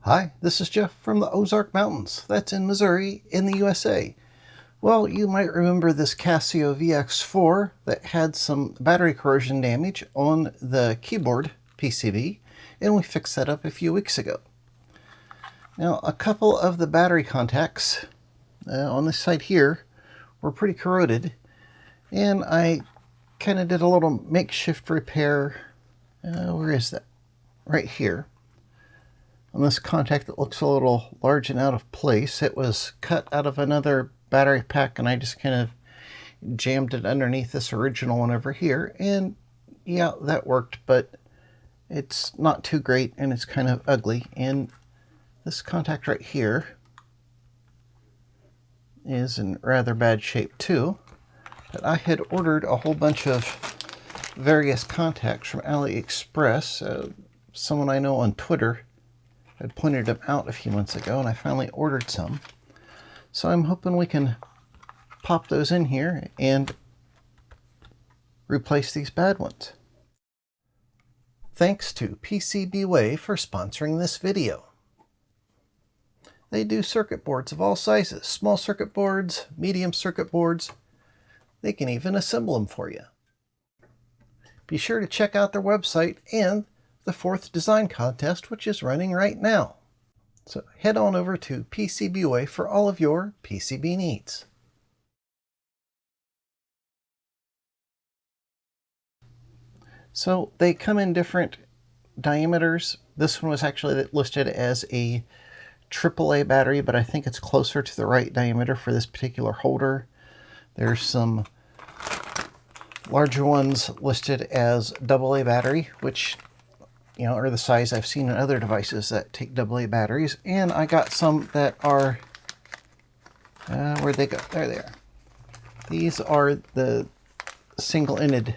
Hi, this is Jeff from the Ozark Mountains. That's in Missouri in the USA. Well, you might remember this Casio VX-4 that had some battery corrosion damage on the keyboard PCB, and we fixed that up a few weeks ago. Now, a couple of the battery contacts on this side here were pretty corroded, and I kind of did a little makeshift repair. Where is that? Right here. On this contact that looks a little large and out of place. It was cut out of another battery pack, and I just kind of jammed it underneath this original one over here, and yeah, that worked, but it's not too great and it's kind of ugly. And this contact right here is in rather bad shape too. But I had ordered a whole bunch of various contacts from AliExpress. Someone I know on Twitter had pointed them out a few months ago, and I finally ordered some. So I'm hoping we can pop those in here and replace these bad ones. Thanks to PCBWay for sponsoring this video. They do circuit boards of all sizes, small circuit boards, medium circuit boards. They can even assemble them for you. Be sure to check out their website and the 4th design contest, which is running right now. So head on over to PCBWay for all of your PCB needs. So they come in different diameters. This one was actually listed as a AAA battery, but I think it's closer to the right diameter for this particular holder. There's some larger ones listed as AA battery, which are the size I've seen in other devices that take AA batteries. And I got some that are, where'd they go? There they are. These are the single-ended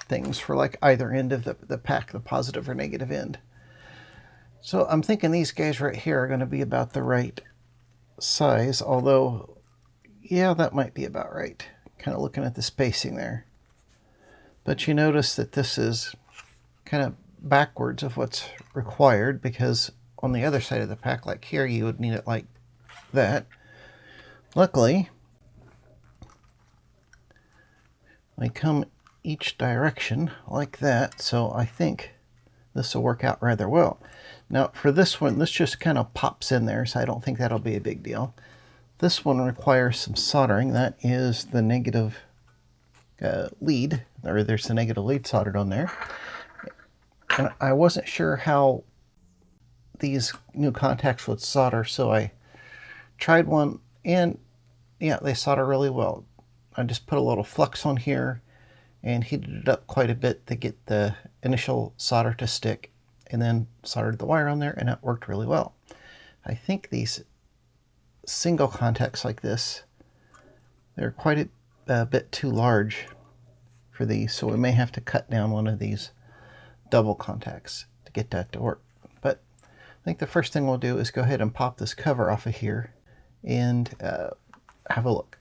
things for like either end of the pack, the positive or negative end. So I'm thinking these guys right here are going to be about the right size, although, yeah, that might be about right. Kind of looking at the spacing there. But you notice that this is kind of backwards of what's required, because on the other side of the pack, like here, you would need it like that. Luckily, they come each direction like that, so I think this will work out rather well. Now for this one, this just kind of pops in there, so I don't think that'll be a big deal. This one requires some soldering. That is the negative lead, or there's the negative lead soldered on there. And I wasn't sure how these new contacts would solder, so I tried one, and yeah, they solder really well. I just put a little flux on here and heated it up quite a bit to get the initial solder to stick, and then soldered the wire on there, and it worked really well. I think these single contacts like this, they're quite a bit too large for these, so we may have to cut down one of these double contacts to get that to work. But I think the first thing we'll do is go ahead and pop this cover off of here and have a look.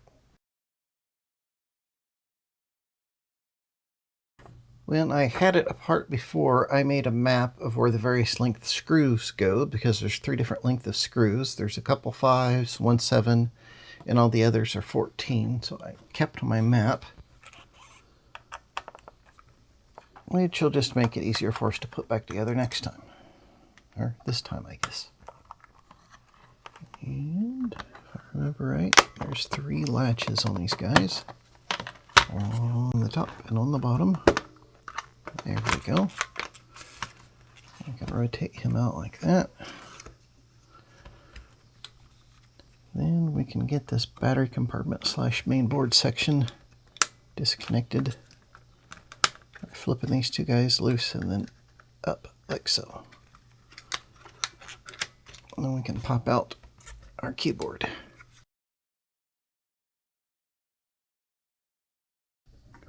When I had it apart before, I made a map of where the various length screws go, because there's 3 different lengths of screws. There's a couple 5s, 1 7, and all the others are 14. So I kept my map, which will just make it easier for us to put back together next time. Or this time, I guess. And if I remember right, there's 3 latches on these guys. On the top and on the bottom. There we go. I can rotate him out like that. Then we can get this battery compartment / mainboard section disconnected. Flipping these 2 guys loose and then up like so. And then we can pop out our keyboard.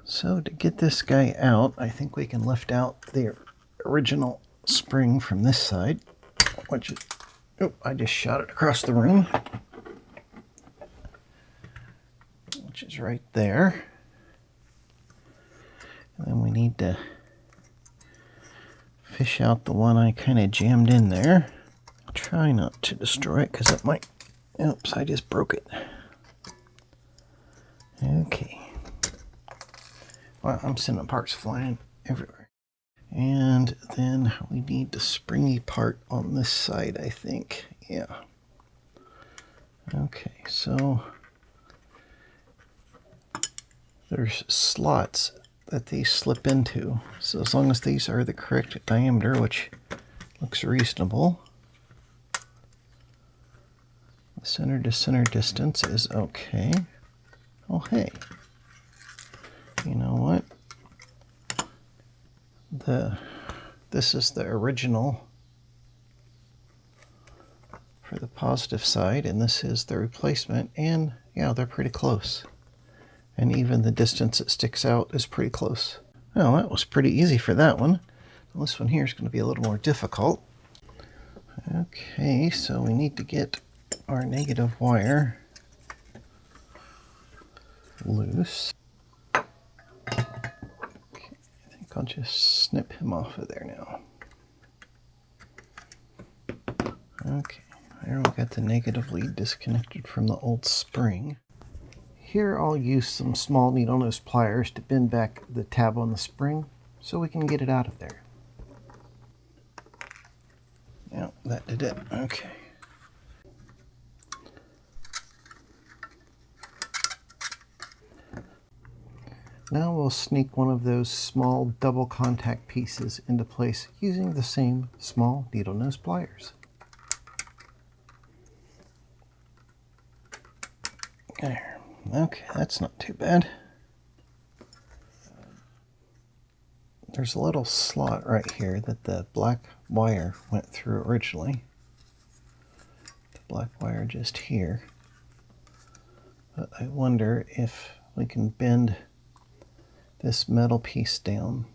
So to get this guy out, I think we can lift out the original spring from this side, which is, oh, I just shot it across the room. which is right there. And then we need to fish out the one I kind of jammed in there. Try not to destroy it because it might... Oops, I just broke it. Okay. Well, I'm sending parts flying everywhere. And then we need the springy part on this side, I think. Yeah. Okay, so there's slots that these slip into. So as long as these are the correct diameter, which looks reasonable, the center to center distance is okay. Oh, hey. You know what? This is the original for the positive side, and this is the replacement, and yeah, they're pretty close. And even the distance it sticks out is pretty close. Well, that was pretty easy for that one. This one here is going to be a little more difficult. Okay, so we need to get our negative wire loose. Okay, I think I'll just snip him off of there now. Okay, there we got the negative lead disconnected from the old spring. Here I'll use some small needle nose pliers to bend back the tab on the spring so we can get it out of there. Yeah, that did it. Okay. Now we'll sneak one of those small double contact pieces into place using the same small needle nose pliers. There. Okay, that's not too bad. There's a little slot right here that the black wire went through originally. The black wire just here. But I wonder if we can bend this metal piece down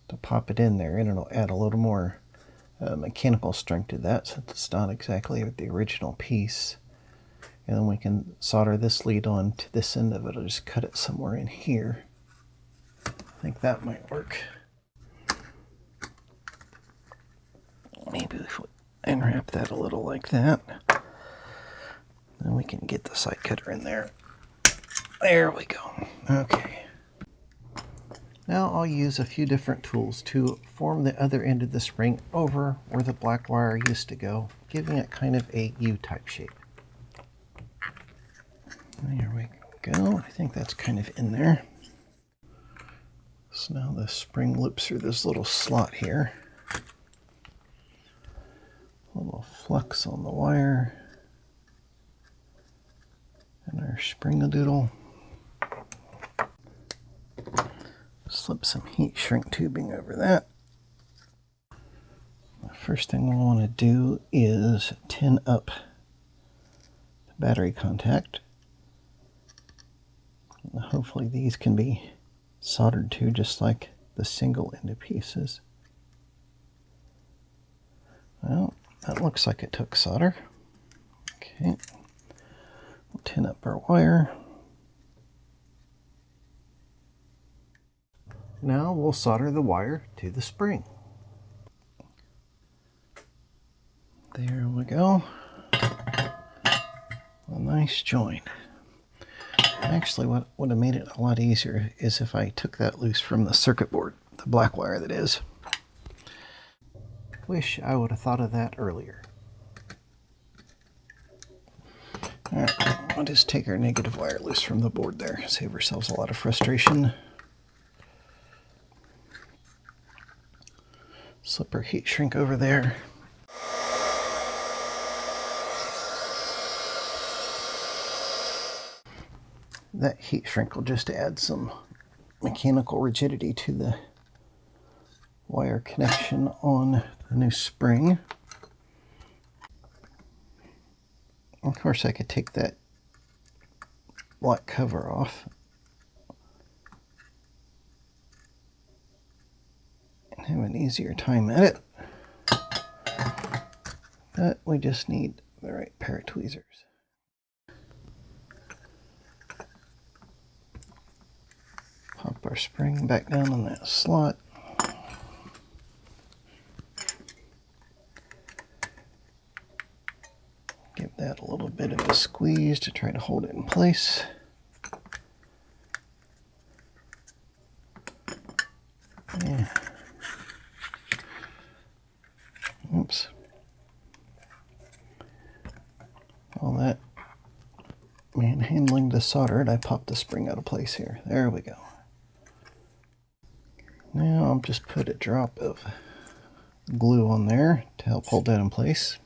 to pop it in there, and it'll add a little more mechanical strength to that since it's not exactly the original piece. And then we can solder this lead on to this end of it. I'll just cut it somewhere in here. I think that might work. Maybe if we unwrap that a little like that, then we can get the side cutter in there. There we go. Okay. Now I'll use a few different tools to form the other end of the spring over where the black wire used to go, giving it kind of a U-type shape. There we go. I think that's kind of in there. So now the spring loops through this little slot here. A little flux on the wire. And our spring-a-doodle. Slip some heat shrink tubing over that. The first thing we'll want to do is tin up the battery contact. Hopefully these can be soldered to just like the single ended pieces. Well, that looks like it took solder. Okay, we'll tin up our wire. Now we'll solder the wire to the spring. There we go. A nice joint. Actually, what would have made it a lot easier is if I took that loose from the circuit board, the black wire that is. Wish I would have thought of that earlier. Alright, I'll just take our negative wire loose from the board there, save ourselves a lot of frustration. Slip our heat shrink over there. That heat shrink will just add some mechanical rigidity to the wire connection on the new spring. Of course, I could take that black cover off and have an easier time at it. But we just need the right pair of tweezers. our spring back down in that slot. Give that a little bit of a squeeze to try to hold it in place. Yeah. Oops. All that manhandling the solder, I popped the spring out of place here. There we go. Now I'll just put a drop of glue on there to help hold that in place.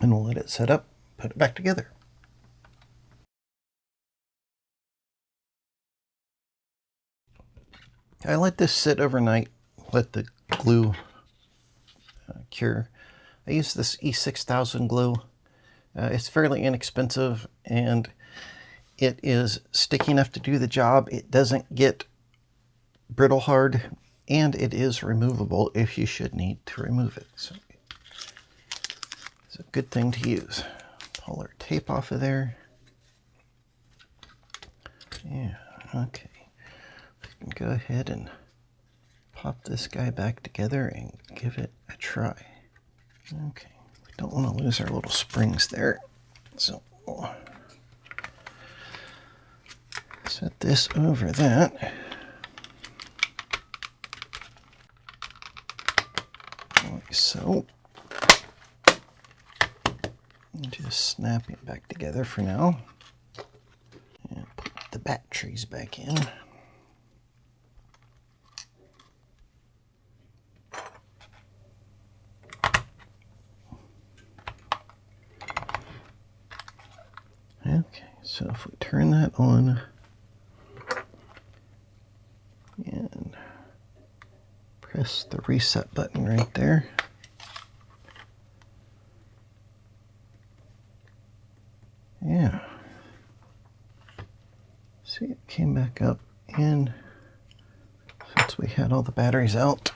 And we'll let it set up, put it back together. I let this sit overnight, let the glue cure. I use this E6000 glue. It's fairly inexpensive and it is sticky enough to do the job. It doesn't get brittle hard and it is removable if you should need to remove it. So it's a good thing to use. Pull our tape off of there. Yeah, okay. We can go ahead and pop this guy back together and give it a try. Okay, we don't want to lose our little springs there. So we'll set this over that. Like so. And just snap it back together for now. And put the batteries back in. Okay, so if we turn that on and press the reset button right there. Yeah. See, it came back up, and since we had all the batteries out,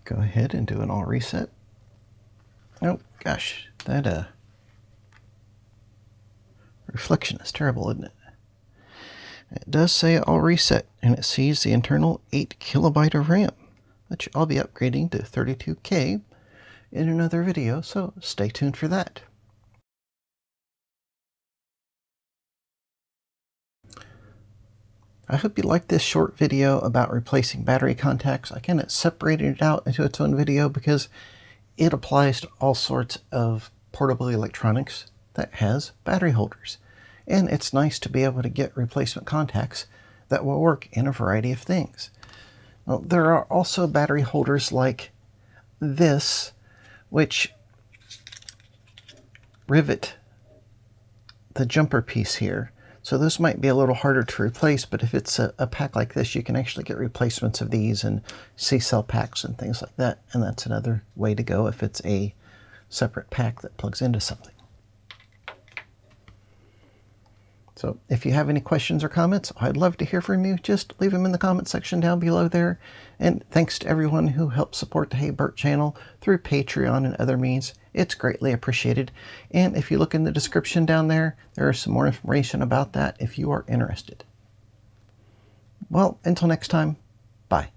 go ahead and do an all reset. Oh gosh, that reflection is terrible, isn't it? It does say all reset, and it sees the internal 8 kilobyte of RAM, which I'll be upgrading to 32K in another video, so stay tuned for that. I hope you liked this short video about replacing battery contacts. I kind of separated it out into its own video because it applies to all sorts of portable electronics that has battery holders. And it's nice to be able to get replacement contacts that will work in a variety of things. Now, there are also battery holders like this, which rivet the jumper piece here. So those might be a little harder to replace, but if it's a pack like this, you can actually get replacements of these and C-cell packs and things like that. And that's another way to go if it's a separate pack that plugs into something. So if you have any questions or comments, I'd love to hear from you. Just leave them in the comment section down below there. And thanks to everyone who helped support the Hey Bert channel through Patreon and other means. It's greatly appreciated. And if you look in the description down there, there is some more information about that if you are interested. Well, until next time, bye.